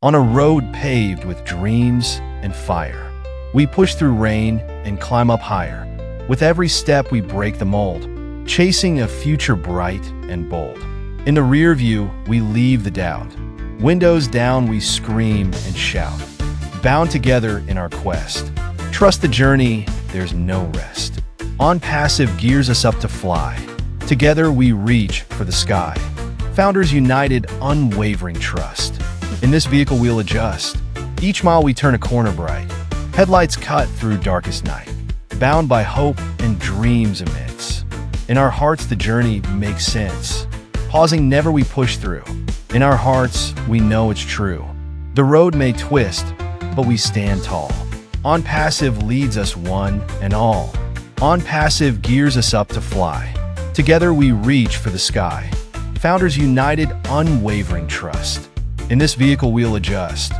On a road paved with dreams and fire, we push through rain and climb up higher. With every step we break the mold, chasing a future bright and bold. In the rear view, we leave the doubt. Windows down, we scream and shout, bound together in our quest. Trust the journey, there's no rest. Onpassive gears us up to fly. Together we reach for the sky. Founders united, unwavering trust. In this vehicle we'll adjust. Each mile we turn a corner bright. Headlights cut through darkest night. Bound by hope and dreams immense. In our hearts the journey makes sense. Pausing never we push through. In our hearts we know it's true. The road may twist, but we stand tall. Onpassive leads us one and all. Onpassive gears us up to fly. Together we reach for the sky. Founders united, unwavering trust. In this vehicle we'll adjust.